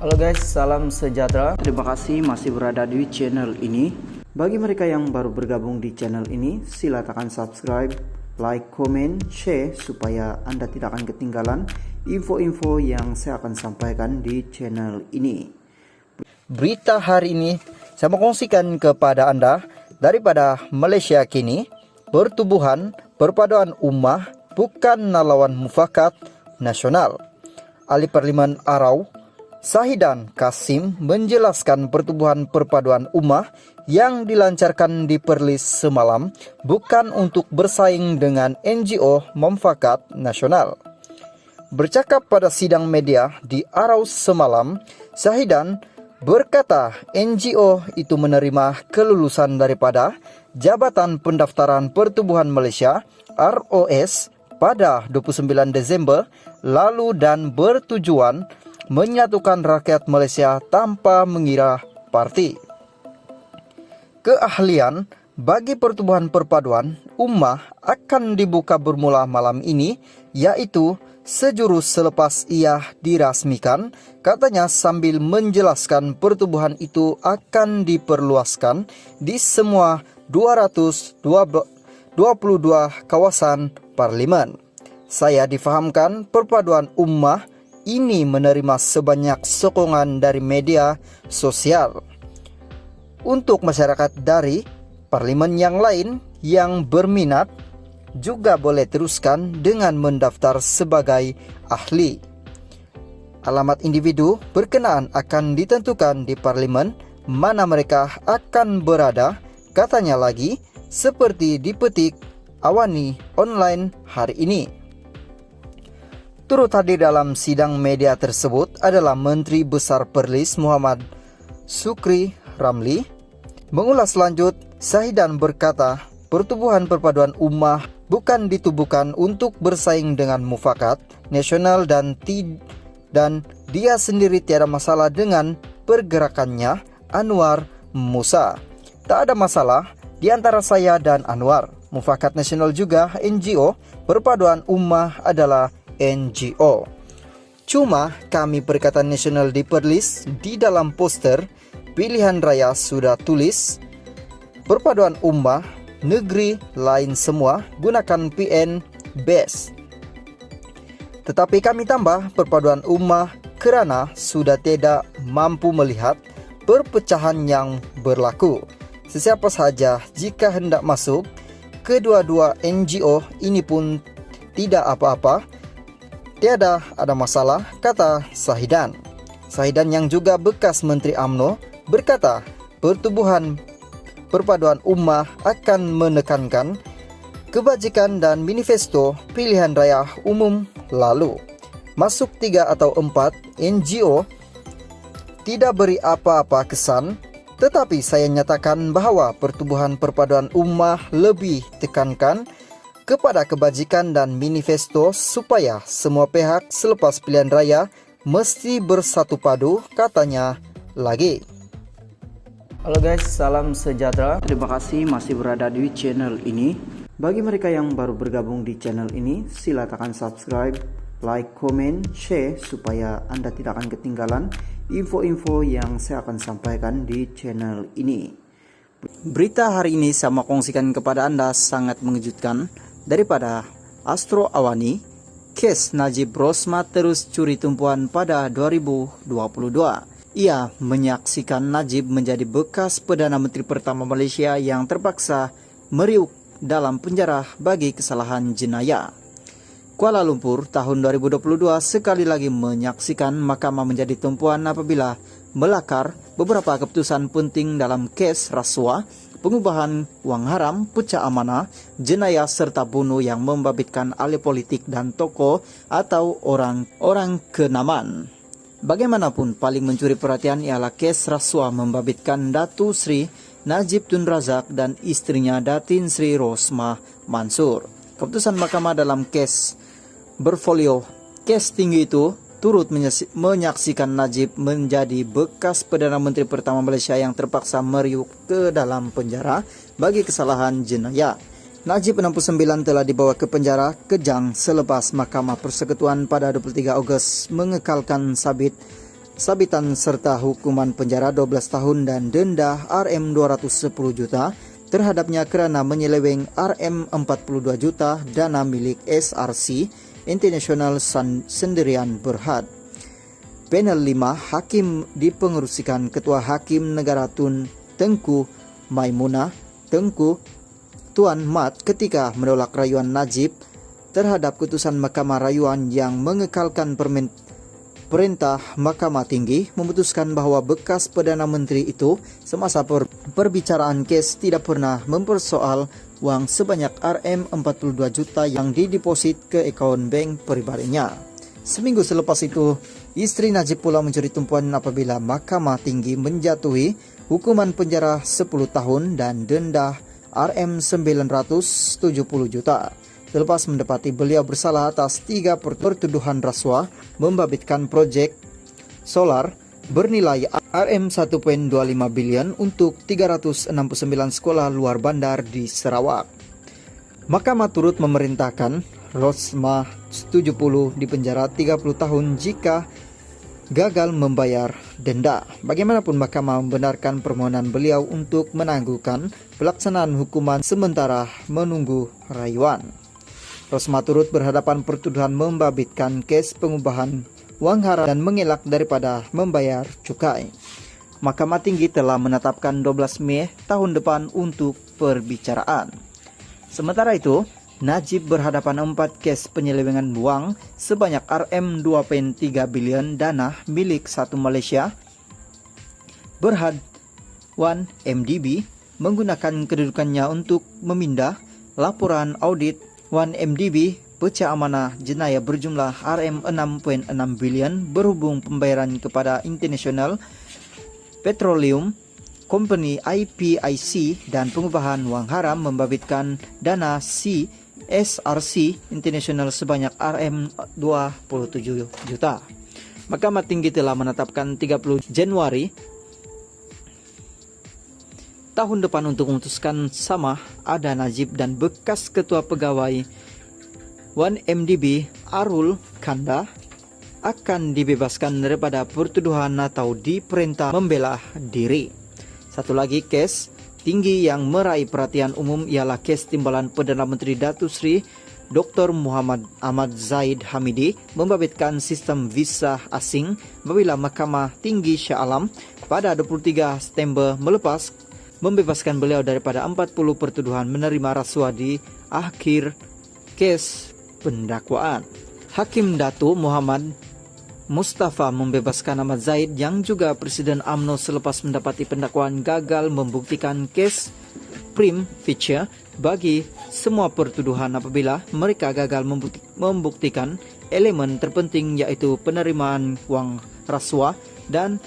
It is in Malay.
Halo guys, salam sejahtera. Terima kasih masih berada di channel ini. Bagi mereka yang baru bergabung di channel ini, silakan subscribe, like, comment, share supaya Anda tidak akan ketinggalan info-info yang saya akan sampaikan di channel ini. Berita hari ini saya mau kongsikan kepada Anda daripada Malaysia kini, pertubuhan perpaduan ummah bukan lawan mufakat nasional. Ahli Parlimen Arau Sahidan Kasim menjelaskan pertubuhan perpaduan ummah yang dilancarkan di Perlis semalam bukan untuk bersaing dengan NGO mufakat nasional. Bercakap pada sidang media di Arau semalam, Sahidan berkata NGO itu menerima kelulusan daripada Jabatan Pendaftaran Pertubuhan Malaysia ROS pada 29 Desember lalu dan bertujuan menyatukan rakyat Malaysia tanpa mengira parti. Keahlian bagi pertubuhan perpaduan ummah akan dibuka bermula malam ini, yaitu sejurus selepas ia dirasmikan, katanya sambil menjelaskan pertubuhan itu akan diperluaskan di semua 222 kawasan parlimen. Saya difahamkan perpaduan ummah ini menerima sebanyak sokongan dari media sosial. Untuk masyarakat dari parlimen yang lain yang berminat juga boleh teruskan dengan mendaftar sebagai ahli. Alamat individu berkenaan akan ditentukan di parlimen mana mereka akan berada, katanya lagi, seperti dipetik Awani online hari ini. Turut hadir dalam sidang media tersebut adalah Menteri Besar Perlis Muhammad Sukri Ramli. Mengulas lanjut, Sahidan berkata, pertubuhan perpaduan ummah bukan ditubuhkan untuk bersaing dengan mufakat nasional dan dia sendiri tiada masalah dengan pergerakannya. Anwar Musa, tak ada masalah di antara saya dan Anwar. Mufakat nasional juga NGO, perpaduan ummah adalah NGO. Cuma kami Perikatan Nasional di Perlis di dalam poster pilihan raya sudah tulis perpaduan ummah negeri lain semua gunakan PN base. Tetapi kami tambah perpaduan ummah kerana sudah tidak mampu melihat perpecahan yang berlaku. Sesiapa sahaja jika hendak masuk, kedua-dua NGO ini pun tidak apa-apa. Tiada ada masalah, kata Sahidan. Sahidan yang juga bekas Menteri UMNO berkata, pertubuhan perpaduan ummah akan menekankan kebajikan dan manifesto pilihan raya umum lalu. Masuk 3 atau 4 NGO tidak beri apa-apa kesan, tetapi saya nyatakan bahawa pertubuhan perpaduan ummah lebih tekankan kepada kebajikan dan manifesto supaya semua pihak selepas pilihan raya mesti bersatu padu, katanya lagi. Halo guys, salam sejahtera. Terima kasih masih berada di channel ini. Bagi mereka yang baru bergabung di channel ini, silakan subscribe, like, comment, share supaya Anda tidak akan ketinggalan info-info yang saya akan sampaikan di channel ini. Berita hari ini saya mau kongsikan kepada Anda sangat mengejutkan. Daripada Astro Awani, kes Najib Rosma terus curi tumpuan pada 2022. Ia menyaksikan Najib menjadi bekas Perdana Menteri pertama Malaysia yang terpaksa meriuk dalam penjara bagi kesalahan jenayah. Kuala Lumpur tahun 2022 sekali lagi menyaksikan mahkamah menjadi tumpuan apabila melakar beberapa keputusan penting dalam kes rasuah, pengubahan wang haram, pecah amanah, jenayah serta bunuh yang membabitkan ahli politik dan tokoh atau orang-orang kenaman. Bagaimanapun paling mencuri perhatian ialah kes rasuah membabitkan Datu Sri Najib Tun Razak dan istrinya Datin Sri Rosma Mansur. Keputusan mahkamah dalam kes berfolio kes tinggi itu turut menyaksikan Najib menjadi bekas Perdana Menteri pertama Malaysia yang terpaksa meriuk ke dalam penjara bagi kesalahan jenayah. Najib 69 telah dibawa ke penjara Kejang selepas Mahkamah Persekutuan pada 23 Ogos mengekalkan sabit sabitan serta hukuman penjara 12 tahun dan denda Rm210 juta terhadapnya kerana menyeleweng Rm42 juta dana milik SRC International Sendirian Berhad. Panel 5 hakim dipengerusikan Ketua Hakim Negara Tun Tengku Maimunah Tengku Tuan Mat ketika menolak rayuan Najib terhadap keputusan Mahkamah Rayuan yang mengekalkan perintah Mahkamah Tinggi, memutuskan bahawa bekas Perdana Menteri itu semasa perbicaraan kes tidak pernah mempersoal wang sebanyak Rm42 juta yang dideposit ke akaun bank pribadinya. Seminggu selepas itu, isteri Najib pula mencuri tumpuan apabila Mahkamah Tinggi menjatuhi hukuman penjara 10 tahun dan denda Rm970 juta. Selepas mendapati beliau bersalah atas 3 pertuduhan rasuah membabitkan projek solar bernilai Rm1.25 bilion untuk 369 sekolah luar bandar di Sarawak. Mahkamah turut memerintahkan Rosmah 70 dipenjara 30 tahun jika gagal membayar denda. Bagaimanapun Mahkamah membenarkan permohonan beliau untuk menangguhkan pelaksanaan hukuman sementara menunggu rayuan. Rosmah turut berhadapan pertuduhan membabitkan kes pengubahan wang haram dan mengelak daripada membayar cukai. Mahkamah Tinggi telah menetapkan 12 Mei tahun depan untuk perbicaraan. Sementara itu, Najib berhadapan 4 kes penyelewengan wang sebanyak Rm2.3 bilion dana milik satu Malaysia Berhad 1 MDB menggunakan kedudukannya untuk memindah laporan audit 1 MDB pecah amanah jenayah berjumlah Rm6.6 bilion berhubung pembayaran kepada International Petroleum Company IPIC dan pengubahan wang haram membabitkan dana SRC International sebanyak Rm27 juta. Mahkamah Tinggi telah menetapkan 30 Januari tahun depan untuk memutuskan sama ada Najib dan bekas Ketua Pegawai 1MDB Arul Kanda akan dibebaskan daripada pertuduhan atau diperintah membela diri. Satu lagi kes tinggi yang meraih perhatian umum ialah kes timbalan Perdana Menteri Datuk Seri Dr. Muhammad Ahmad Zahid Hamidi membabitkan sistem visa asing apabila Mahkamah Tinggi Shah Alam pada 23 September membebaskan beliau daripada 40 pertuduhan menerima rasuah di akhir kes pendakwaan. Hakim Datuk Muhammad Mustafa membebaskan Ahmad Zahid yang juga Presiden UMNO selepas mendapati pendakwaan gagal membuktikan kes prima facie bagi semua pertuduhan apabila mereka gagal membuktikan elemen terpenting iaitu penerimaan wang rasuah dan